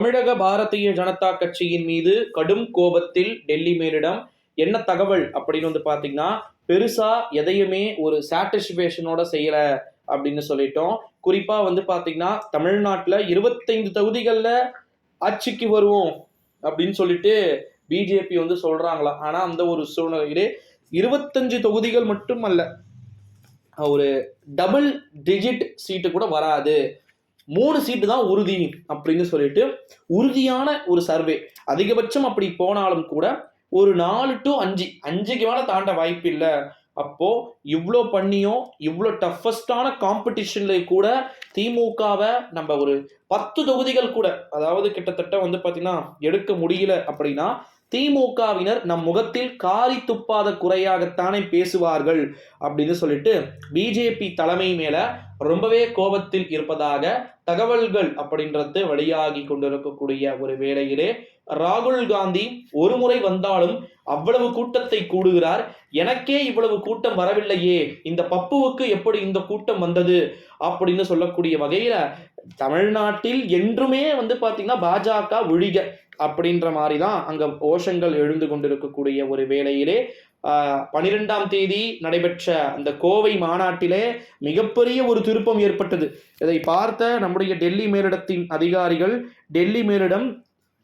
தமிழக பாரதிய ஜனதா கட்சியின் மீது கடும் கோபத்தில் டெல்லி மேலிடம் என்ன தகவல் அப்படின்னு வந்து பாத்தீங்கன்னா, பெருசா எதையுமே ஒரு சாட்டிஸ்பேஷனோட செய்யல அப்படின்னு சொல்லிட்டோம். குறிப்பா வந்து பாத்தீங்கன்னா, தமிழ்நாட்டுல 25 தொகுதிகள்ல ஆட்சிக்கு வருவோம் அப்படின்னு சொல்லிட்டு பிஜேபி வந்து சொல்றாங்களாம். ஆனா அந்த ஒரு சூழ்நிலையிலே 25 தொகுதிகள் மட்டும் அல்ல, ஒரு டபுள் டிஜிட் சீட்டு கூட வராது, 3 சீட்டு தான் உறுதி அப்படின்னு சொல்லிட்டு உறுதியான ஒரு சர்வே. அதிகபட்சம் அப்படி போனாலும் கூட ஒரு 4 டு 5, 5க்கு மேல தாண்ட வாய்ப்பு இல்லை. அப்போ இவ்வளோ பண்ணியும் இவ்வளோ டஃபஸ்டான காம்படிஷன்ல கூட திமுகவை நம்ம ஒரு 10 தொகுதிகள் கூட, அதாவது கிட்டத்தட்ட வந்து பார்த்தீங்கன்னா எடுக்க முடியல அப்படின்னா, திமுகவினர் நம் முகத்தில் காரி துப்பாத குறையாகத்தானே பேசுவார்கள் அப்படின்னு சொல்லிட்டு பிஜேபி தலைமை மேல ரொம்பவே கோபத்தில் இருப்பதாக தகவல்கள் அப்படின்றது வெளியாகி கொண்டிருக்கக்கூடிய ஒரு வேளையிலே, ராகுல் காந்தி ஒரு முறை வந்தாலும் அவ்வளவு கூட்டத்தை கூடுகிறார். எனக்கே இவ்வளவு கூட்டம் வரவில்லையே, இந்த பப்புவுக்கு எப்படி இந்த கூட்டம் வந்தது அப்படின்னு சொல்லக்கூடிய வகையில தமிழ்நாட்டில் என்றுமே வந்து பாத்தீங்கன்னா பாஜக ஒழிக அப்படின்ற மாதிரி தான் அங்க கோஷங்கள் எழுந்து கொண்டிருக்கக்கூடிய ஒரு வேளையிலே 12ஆம் தேதி நடைபெற்ற அந்த கோவை மாநாட்டிலே மிகப்பெரிய ஒரு திருப்பம் ஏற்பட்டது. இதை பார்த்த நம்முடைய டெல்லி மேலிடத்தின் அதிகாரிகள் டெல்லி மேலிடம்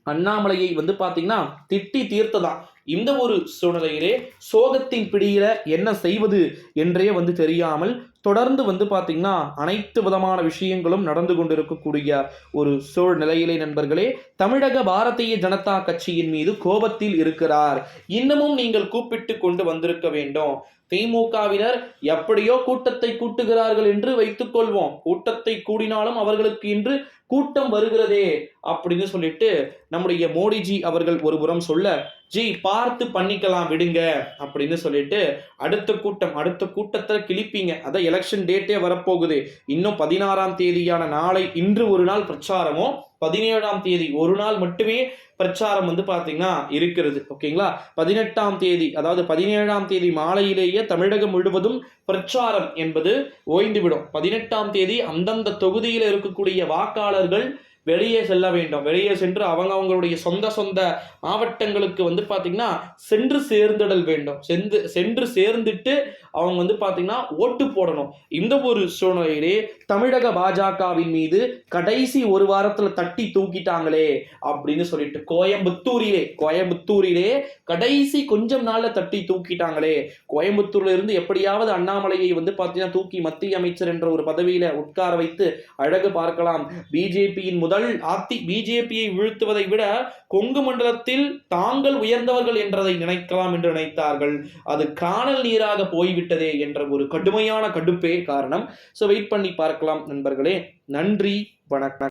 அண்ணாமலையை வந்து பாத்தீங்கன்னா திட்டி தீர்த்ததான். இந்த ஒரு சூழ்நிலையிலே சோகத்தின் பிடியில என்ன செய்வது என்றே வந்து தெரியாமல் தொடர்ந்து வந்து பாத்தீங்கன்னா அனைத்து விதமான விஷயங்களும் நடந்து கொண்டிருக்கக்கூடிய ஒரு சூழ்நிலையிலே நண்பர்களே, தமிழக பாரதிய ஜனதா கட்சியின் மீது கோபத்தில் இருக்கிறார். இன்னமும் நீங்கள் கூப்பிட்டு கொண்டு வந்திருக்க வேண்டும். திமுகவினர் எப்படியோ கூட்டத்தை கூட்டுகிறார்கள் என்று வைத்துக் கொள்வோம். கூட்டத்தை கூடினாலும் அவர்களுக்கு இன்று கூட்டம் வருகிறதே அப்படின்னு சொல்லிட்டு நம்முடைய மோடிஜி அவர்கள் ஒரு புறம் சொல்ல, ஜி பார்த்து பண்ணிக்கலாம் விடுங்க அப்படின்னு சொல்லிட்டு அடுத்த கூட்டத்தை கிழிப்பீங்க. அதான் எலெக்ஷன் டேட்டே வரப்போகுது. இன்னும் 16ஆம் தேதியான நாளை இன்று ஒரு நாள் பிரச்சாரமோ, 17ஆம் தேதி ஒரு நாள் மட்டுமே பிரச்சாரம் வந்து பாத்தீங்கன்னா இருக்கிறது. ஓகேங்களா? 18ஆம் தேதி, அதாவது 17ஆம் தேதி மாலையிலேயே தமிழகம் முழுவதும் பிரச்சாரம் என்பது ஓய்ந்துவிடும். 18ஆம் தேதி அந்தந்த தொகுதியில் இருக்கக்கூடிய வாக்காளர்கள் வெளியே செல்ல வேண்டும். வெளியே சென்று அவங்களுடைய சொந்த மாவட்டங்களுக்கு வந்து பாத்தீங்கன்னா சென்று சேர்ந்திடல் வேண்டும். சென்று சேர்ந்துட்டு அவங்க வந்து பாத்தீங்கன்னா ஓட்டு போடணும். இந்த ஒரு சூழ்நிலையிலே தமிழக பாஜகவின் மீது கடைசி ஒரு வாரத்துல தட்டி தூக்கிட்டாங்களே அப்படின்னு சொல்லிட்டு கோயம்புத்தூரிலே கடைசி கொஞ்சம் நாள்ல தட்டி தூக்கிட்டாங்களே. கோயம்புத்தூர்ல இருந்து எப்படியாவது அண்ணாமலையை வந்து பாத்தீங்கன்னா தூக்கி மத்திய அமைச்சர் என்ற ஒரு பதவியில உட்கார வைத்து அழகு பார்க்கலாம். பிஜேபியின் பிஜேபியை வீழ்த்துவதை விட கொங்கு மண்டலத்தில் தாங்கள் உயர்ந்தவர்கள் என்றதை நினைக்கலாம் என்று நினைத்தார்கள். அது காணல் நீராக போய்விட்டதே என்ற ஒரு கடுமையான கடுப்பே காரணம். சோ வெயிட் பண்ணி பார்க்கலாம் நண்பர்களே. நன்றி, வணக்கம்.